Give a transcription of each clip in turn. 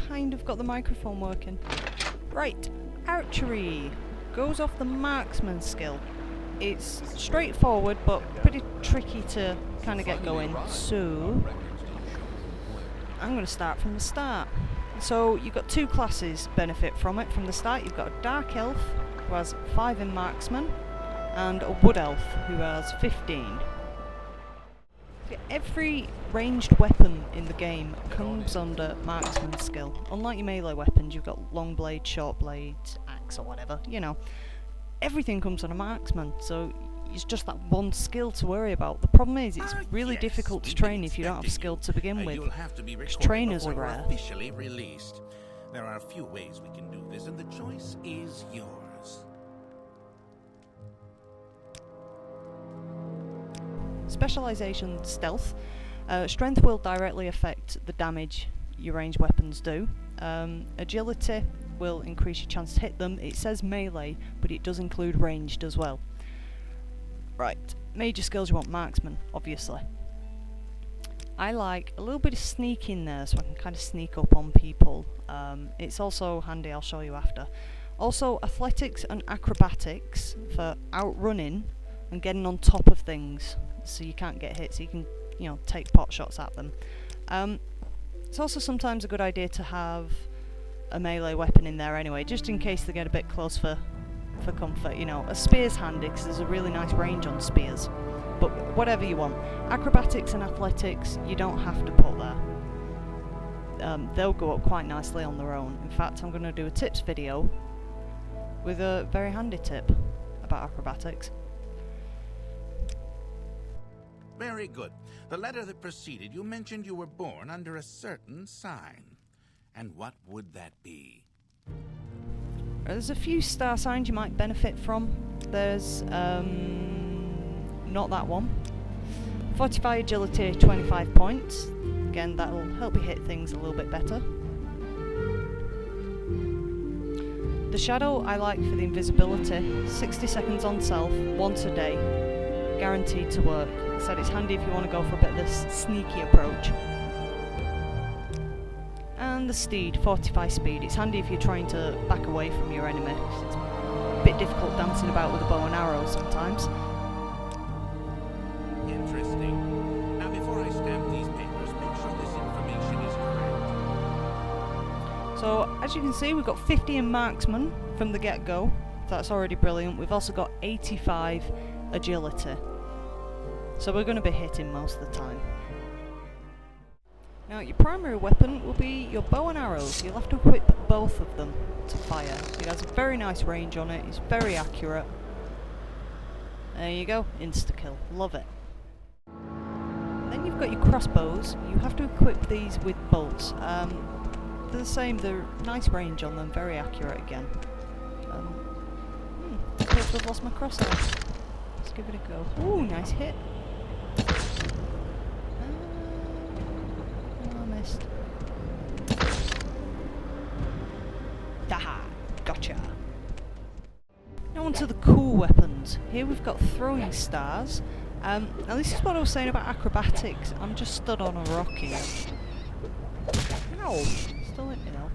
kind of got the microphone working. Right, Archery goes off the Marksman skill. It's straightforward but pretty tricky to kind of get going, so I'm going to start from the start. So you've got two classes benefit from it from the start. You've got a Dark Elf who has 5 in Marksman and a Wood Elf who has 15. Every ranged weapon in the game comes under Marksman skill. Unlike your melee weapons, you've got long blade, short blade, axe or whatever, you know. Everything comes under Marksman, so it's just that one skill to worry about. The problem is it's really difficult to train if you don't have skill to begin with. Trainers are rare. Officially released. There are a few ways we can do this, and the choice is yours. Specialization stealth. Strength will directly affect the damage your ranged weapons do. Agility will increase your chance to hit them. It says melee, but it does include ranged as well. Right, major skills you want Marksman, obviously. I like a little bit of sneak in there so I can kind of sneak up on people. It's also handy, I'll show you after. Also athletics and acrobatics for outrunning and getting on top of things so you can't get hit, so you can, you know, take pot shots at them. It's also sometimes a good idea to have a melee weapon in there anyway, just in case they get a bit close for comfort. You know, a spear's handy because there's a really nice range on spears, but whatever you want. Acrobatics and athletics you don't have to put there. They'll go up quite nicely on their own. In fact, I'm going to do a tips video with a very handy tip about acrobatics. Very good. The letter that preceded you mentioned you were born under a certain sign. And what would that be? There's a few star signs you might benefit from. There's not that one. Fortify agility 25 points. Again, that'll help you hit things a little bit better. The shadow I like for the invisibility. 60 seconds on self, once a day. Guaranteed to work. Like I said, it's handy if you want to go for a bit of this sneaky approach. And the steed, fortify speed. It's handy if you're trying to back away from your enemy. It's a bit difficult dancing about with a bow and arrow sometimes. Interesting. Now before I stamp these papers, make sure this information is correct. So as you can see, we've got 50 in Marksman from the get-go. That's already brilliant. We've also got 85 agility. So we're going to be hitting most of the time. Now your primary weapon will be your bow and arrows. You'll have to equip both of them to fire. It has a very nice range on it, it's very accurate. There you go, insta-kill, love it. Then you've got your crossbows. You have to equip these with bolts. They're the same, they're nice range on them, very accurate again. I appear to have lost my crosshair. Let's give it a go. Ooh, nice hit. Haha, gotcha. Now on to the cool weapons. Here we've got throwing stars. Now this is what I was saying about acrobatics. I'm just stood on a rock here. Ow! Still hit me though.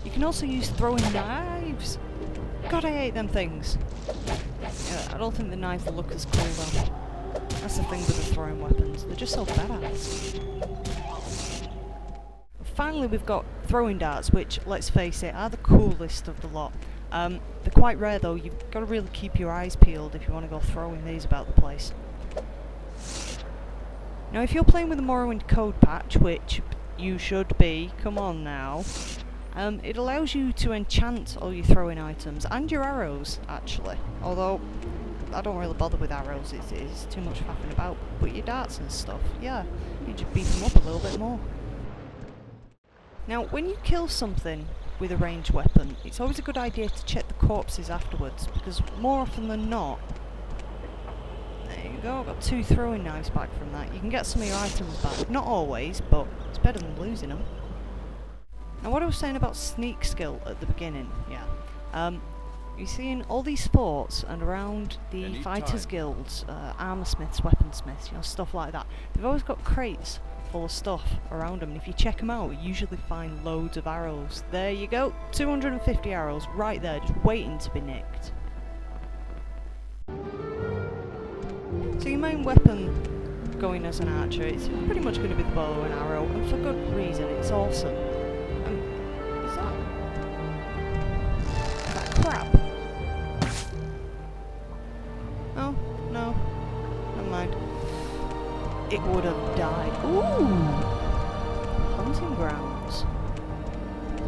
You can also use throwing knives. God, I hate them things. Yeah, I don't think the knives look as cool though. That's the thing with the throwing weapons. They're just so badass. Finally we've got throwing darts, which, let's face it, are the coolest of the lot. They're quite rare though. You've got to really keep your eyes peeled if you want to go throwing these about the place. Now if you're playing with the Morrowind Code Patch, which you should be, come on now, it allows you to enchant all your throwing items, and your arrows actually, although I don't really bother with arrows, it's too much faffing about, but your darts and stuff, yeah, you just beat them up a little bit more. Now when you kill something with a ranged weapon, it's always a good idea to check the corpses afterwards, because more often than not, there you go, I've got 2 throwing knives back from that. You can get some of your items back, not always, but it's better than losing them. Now what I was saying about sneak skill at the beginning, yeah, you see in all these forts and around the fighters guilds, armoursmiths, weaponsmiths, you know, stuff like that, they've always got crates full of stuff around them. And if you check them out, you usually find loads of arrows. There you go, 250 arrows right there, just waiting to be nicked. So your main weapon going as an archer, it's pretty much going to be the bow and arrow, and for good reason. It's awesome. Is that crap? Oh, no. Never mind. It would have died. Ooh! Hunting grounds.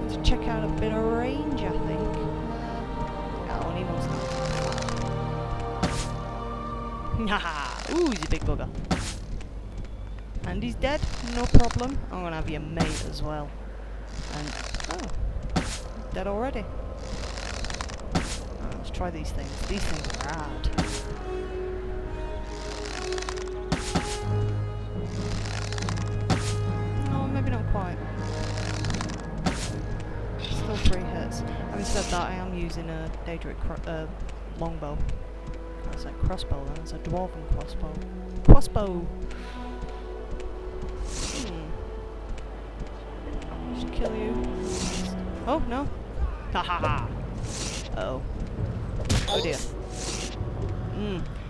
Let's check out a bit of range, I think. Oh, he wants that. Haha! Ooh, he's a big bugger. And he's dead, no problem. I'm gonna have your mate as well. And, oh, dead already. Let's try these things. These things are hard. No, maybe not quite. Still 3 hits. Having said that, I am using a Daedric longbow. That's a crossbow then, it's a dwarven crossbow. Crossbow! Should kill you. Oh, no. Ha ha ha! Uh-oh. Oh dear.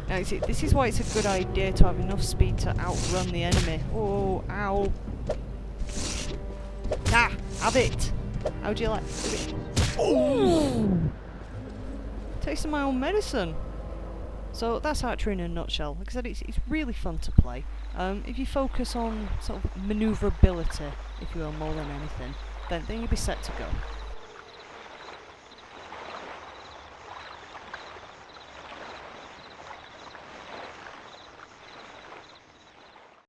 Now you see, this is why it's a good idea to have enough speed to outrun the enemy. Oh, ow. Ah! Have it! How do you like it? Oh! Tasting my own medicine! So that's Archery in a nutshell. Like I said, it's really fun to play. If you focus on sort of manoeuvrability, if you will, more than anything, then you'll be set to go.